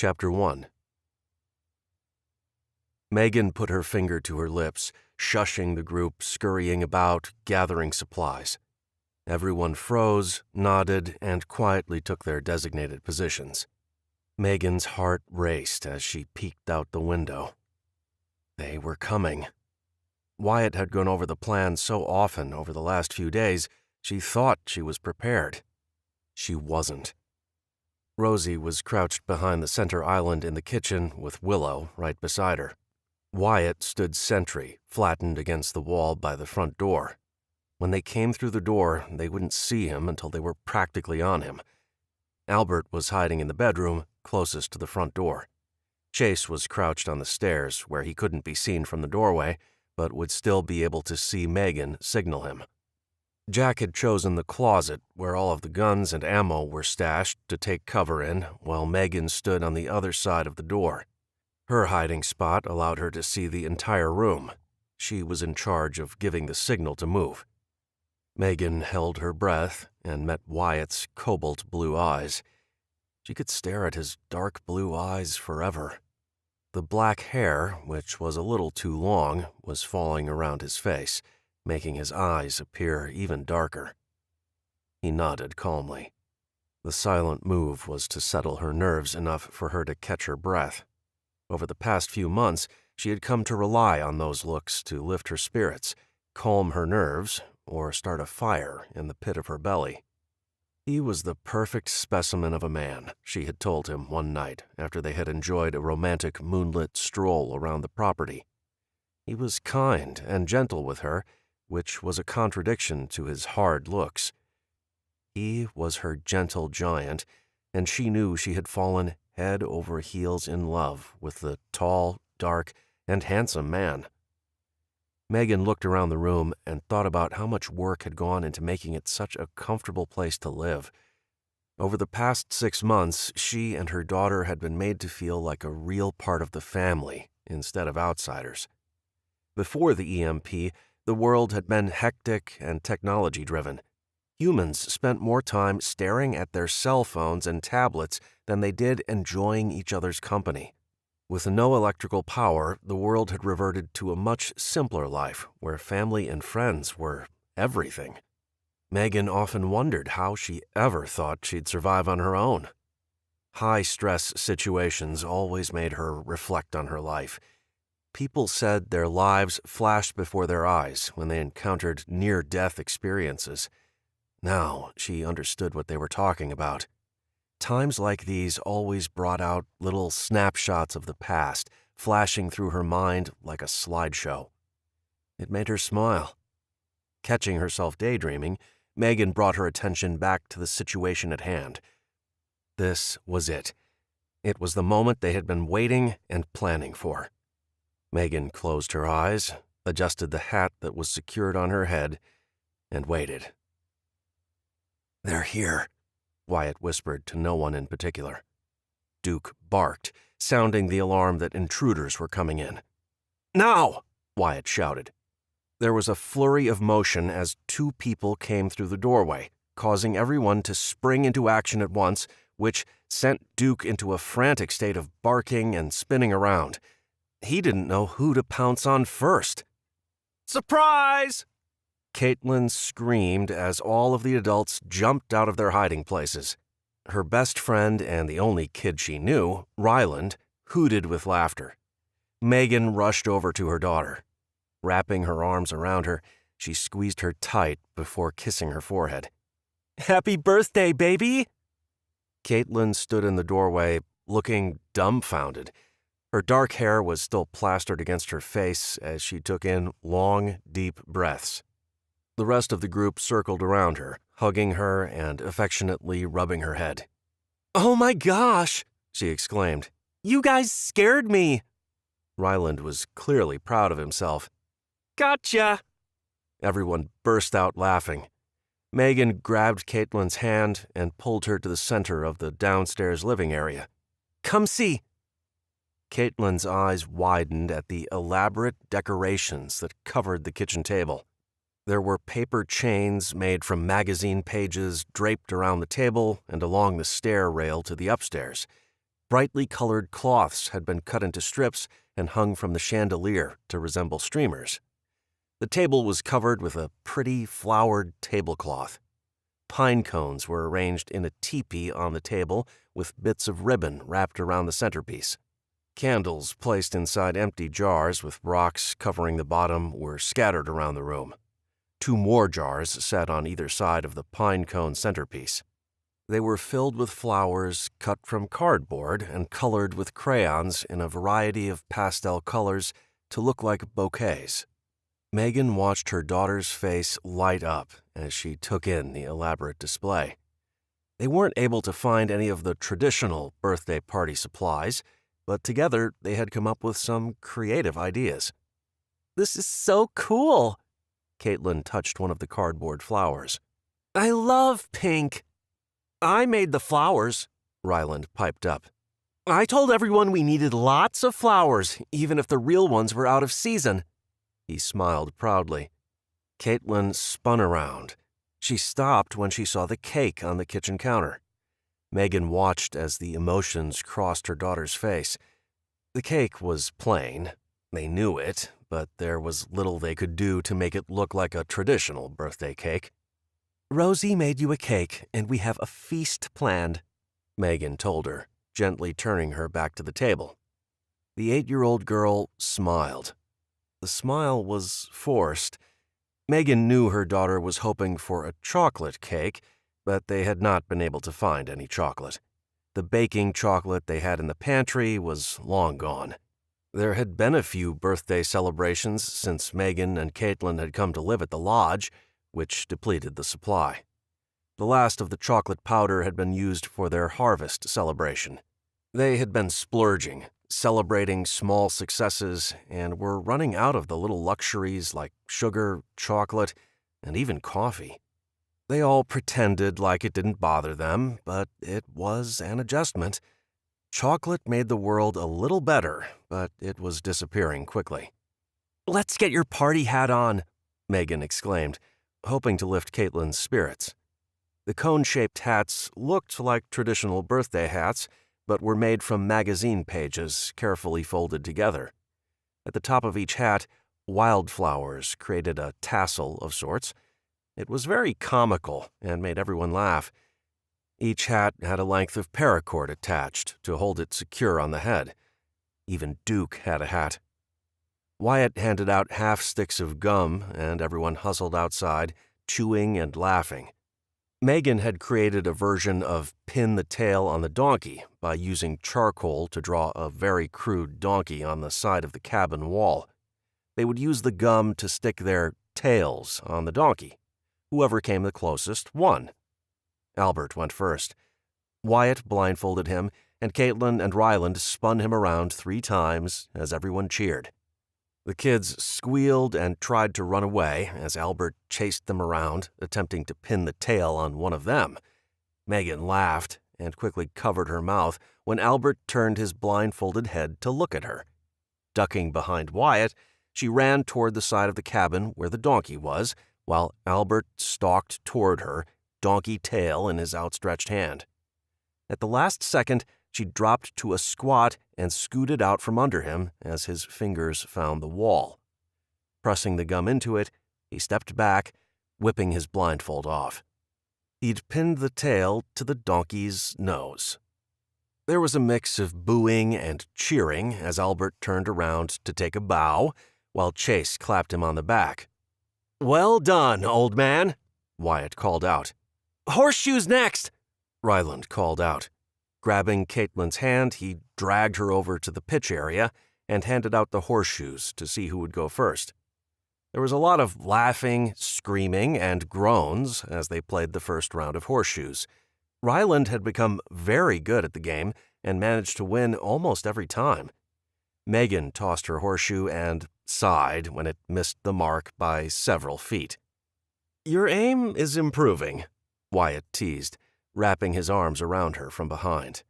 Chapter 1. Megan put her finger to her lips, shushing the group scurrying about, gathering supplies. Everyone froze, nodded, and quietly took their designated positions. Megan's heart raced as she peeked out the window. They were coming. Wyatt had gone over the plan so often over the last few days, she thought she was prepared. She wasn't. Rosie was crouched behind the center island in the kitchen with Willow right beside her. Wyatt stood sentry, flattened against the wall by the front door. When they came through the door, they wouldn't see him until they were practically on him. Albert was hiding in the bedroom closest to the front door. Chase was crouched on the stairs where he couldn't be seen from the doorway, but would still be able to see Megan signal him. Jack had chosen the closet where all of the guns and ammo were stashed to take cover in, while Megan stood on the other side of the door. Her hiding spot allowed her to see the entire room. She was in charge of giving the signal to move. Megan held her breath and met Wyatt's cobalt blue eyes. She could stare at his dark blue eyes forever. The black hair, which was a little too long, was falling around his face, making his eyes appear even darker. He nodded calmly. The silent move was to settle her nerves enough for her to catch her breath. Over the past few months, she had come to rely on those looks to lift her spirits, calm her nerves, or start a fire in the pit of her belly. He was the perfect specimen of a man, she had told him one night after they had enjoyed a romantic moonlit stroll around the property. He was kind and gentle with her, which was a contradiction to his hard looks. He was her gentle giant, and she knew she had fallen head over heels in love with the tall, dark, and handsome man. Megan looked around the room and thought about how much work had gone into making it such a comfortable place to live. Over the past 6 months, she and her daughter had been made to feel like a real part of the family instead of outsiders. Before the EMP, the world had been hectic and technology-driven. Humans spent more time staring at their cell phones and tablets than they did enjoying each other's company. With no electrical power, the world had reverted to a much simpler life where family and friends were everything. Megan often wondered how she ever thought she'd survive on her own. High-stress situations always made her reflect on her life. People said their lives flashed before their eyes when they encountered near-death experiences. Now she understood what they were talking about. Times like these always brought out little snapshots of the past, flashing through her mind like a slideshow. It made her smile. Catching herself daydreaming, Megan brought her attention back to the situation at hand. This was it. It was the moment they had been waiting and planning for. Megan closed her eyes, adjusted the hat that was secured on her head, and waited. "They're here," Wyatt whispered to no one in particular. Duke barked, sounding the alarm that intruders were coming in. "Now!" Wyatt shouted. There was a flurry of motion as 2 people came through the doorway, causing everyone to spring into action at once, which sent Duke into a frantic state of barking and spinning around. He didn't know who to pounce on first. "Surprise!" Caitlin screamed as all of the adults jumped out of their hiding places. Her best friend and the only kid she knew, Ryland, hooted with laughter. Megan rushed over to her daughter. Wrapping her arms around her, she squeezed her tight before kissing her forehead. "Happy birthday, baby!" Caitlin stood in the doorway, looking dumbfounded. Her dark hair was still plastered against her face as she took in long, deep breaths. The rest of the group circled around her, hugging her and affectionately rubbing her head. "Oh my gosh!" she exclaimed. "You guys scared me!" Ryland was clearly proud of himself. "Gotcha!" Everyone burst out laughing. Megan grabbed Caitlin's hand and pulled her to the center of the downstairs living area. "Come see!" Caitlin's eyes widened at the elaborate decorations that covered the kitchen table. There were paper chains made from magazine pages draped around the table and along the stair rail to the upstairs. Brightly colored cloths had been cut into strips and hung from the chandelier to resemble streamers. The table was covered with a pretty flowered tablecloth. Pine cones were arranged in a teepee on the table with bits of ribbon wrapped around the centerpiece. Candles placed inside empty jars with rocks covering the bottom were scattered around the room. 2 more jars sat on either side of the pine cone centerpiece. They were filled with flowers cut from cardboard and colored with crayons in a variety of pastel colors to look like bouquets. Megan watched her daughter's face light up as she took in the elaborate display. They weren't able to find any of the traditional birthday party supplies, but together they had come up with some creative ideas. "This is so cool!" Caitlin touched one of the cardboard flowers. "I love pink!" "I made the flowers," Ryland piped up. "I told everyone we needed lots of flowers, even if the real ones were out of season." He smiled proudly. Caitlin spun around. She stopped when she saw the cake on the kitchen counter. Megan watched as the emotions crossed her daughter's face. The cake was plain. They knew it, but there was little they could do to make it look like a traditional birthday cake. "Rosie made you a cake, and we have a feast planned," Megan told her, gently turning her back to the table. The 8-year-old girl smiled. The smile was forced. Megan knew her daughter was hoping for a chocolate cake, but they had not been able to find any chocolate. The baking chocolate they had in the pantry was long gone. There had been a few birthday celebrations since Megan and Caitlin had come to live at the lodge, which depleted the supply. The last of the chocolate powder had been used for their harvest celebration. They had been splurging, celebrating small successes, and were running out of the little luxuries like sugar, chocolate, and even coffee. They all pretended like it didn't bother them, but it was an adjustment. Chocolate made the world a little better, but it was disappearing quickly. "Let's get your party hat on," Megan exclaimed, hoping to lift Caitlin's spirits. The cone-shaped hats looked like traditional birthday hats, but were made from magazine pages carefully folded together. At the top of each hat, wildflowers created a tassel of sorts. It was very comical and made everyone laugh. Each hat had a length of paracord attached to hold it secure on the head. Even Duke had a hat. Wyatt handed out half sticks of gum, and everyone hustled outside, chewing and laughing. Megan had created a version of pin the tail on the donkey by using charcoal to draw a very crude donkey on the side of the cabin wall. They would use the gum to stick their tails on the donkey. Whoever came the closest won. Albert went first. Wyatt blindfolded him, and Caitlin and Ryland spun him around 3 times as everyone cheered. The kids squealed and tried to run away as Albert chased them around, attempting to pin the tail on one of them. Megan laughed and quickly covered her mouth when Albert turned his blindfolded head to look at her. Ducking behind Wyatt, she ran toward the side of the cabin where the donkey was, while Albert stalked toward her, donkey tail in his outstretched hand. At the last second, she dropped to a squat and scooted out from under him as his fingers found the wall. Pressing the gum into it, he stepped back, whipping his blindfold off. He'd pinned the tail to the donkey's nose. There was a mix of booing and cheering as Albert turned around to take a bow, while Chase clapped him on the back. "Well done, old man," Wyatt called out. "Horseshoes next," Ryland called out. Grabbing Caitlin's hand, he dragged her over to the pitch area and handed out the horseshoes to see who would go first. There was a lot of laughing, screaming, and groans as they played the first round of horseshoes. Ryland had become very good at the game and managed to win almost every time. Megan tossed her horseshoe and sighed when it missed the mark by several feet. "Your aim is improving," Wyatt teased, wrapping his arms around her from behind.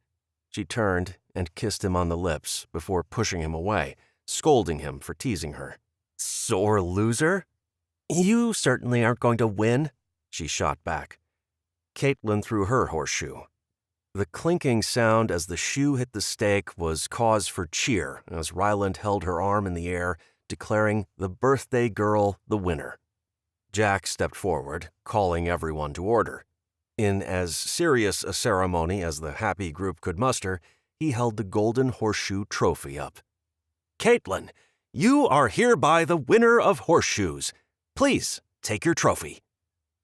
She turned and kissed him on the lips before pushing him away, scolding him for teasing her. "Sore loser?" "You certainly aren't going to win," she shot back. Caitlin threw her horseshoe. The clinking sound as the shoe hit the stake was cause for cheer as Ryland held her arm in the air, declaring the birthday girl the winner. Jack stepped forward, calling everyone to order. In as serious a ceremony as the happy group could muster, he held the golden horseshoe trophy up. "Caitlin, you are hereby the winner of horseshoes. Please take your trophy,"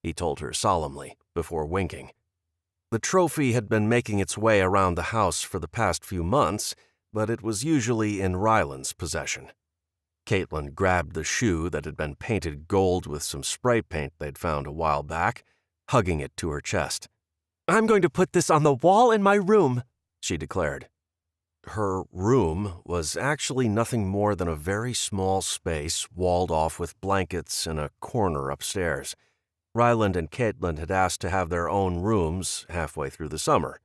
he told her solemnly before winking. The trophy had been making its way around the house for the past few months, but it was usually in Ryland's possession. Caitlin grabbed the shoe that had been painted gold with some spray paint they'd found a while back, hugging it to her chest. "I'm going to put this on the wall in my room," she declared. Her room was actually nothing more than a very small space walled off with blankets in a corner upstairs. Ryland and Caitlin had asked to have their own rooms halfway through the summer.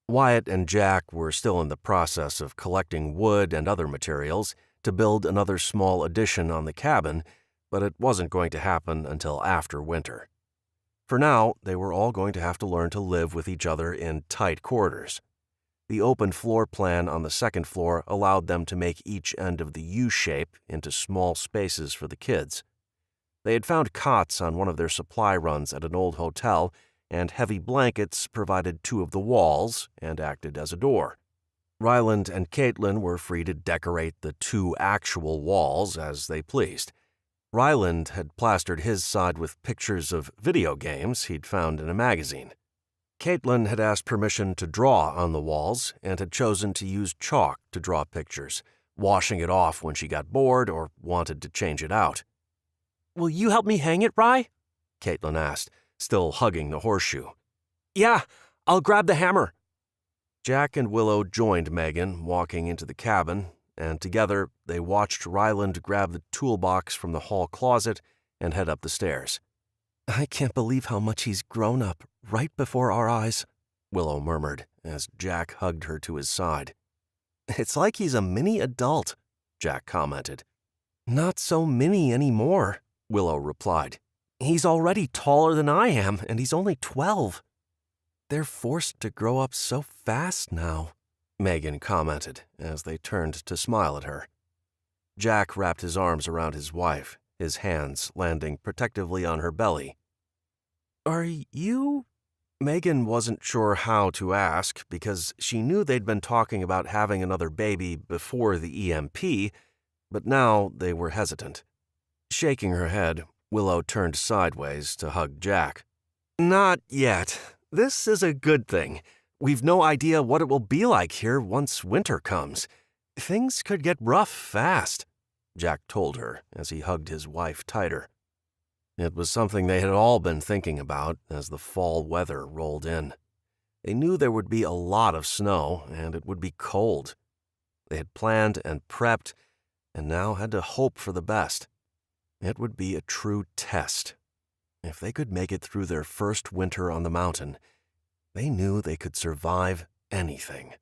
Wyatt and Jack were still in the process of collecting wood and other materials to build another small addition on the cabin, but it wasn't going to happen until after winter. For now, they were all going to have to learn to live with each other in tight quarters. The open floor plan on the second floor allowed them to make each end of the U-shape into small spaces for the kids. They had found cots on one of their supply runs at an old hotel, and heavy blankets provided two of the walls and acted as a door. Ryland and Caitlin were free to decorate the two actual walls as they pleased. Ryland had plastered his side with pictures of video games he'd found in a magazine. Caitlin had asked permission to draw on the walls and had chosen to use chalk to draw pictures, washing it off when she got bored or wanted to change it out. "Will you help me hang it, Rye?" Caitlin asked, still hugging the horseshoe. "Yeah, I'll grab the hammer." Jack and Willow joined Megan, walking into the cabin, and together they watched Ryland grab the toolbox from the hall closet and head up the stairs. "I can't believe how much he's grown up right before our eyes," Willow murmured as Jack hugged her to his side. "It's like he's a mini adult," Jack commented. "Not so mini anymore," Willow replied. "He's already taller than I am, and he's only 12. They're forced to grow up so fast now," Megan commented as they turned to smile at her. Jack wrapped his arms around his wife, his hands landing protectively on her belly. "Are you—" Megan wasn't sure how to ask because she knew they'd been talking about having another baby before the EMP, but now they were hesitant. Shaking her head, Willow turned sideways to hug Jack. "Not yet. This is a good thing. We've no idea what it will be like here once winter comes. Things could get rough fast," Jack told her as he hugged his wife tighter. It was something they had all been thinking about as the fall weather rolled in. They knew there would be a lot of snow and it would be cold. They had planned and prepped and now had to hope for the best. It would be a true test. If they could make it through their first winter on the mountain, they knew they could survive anything.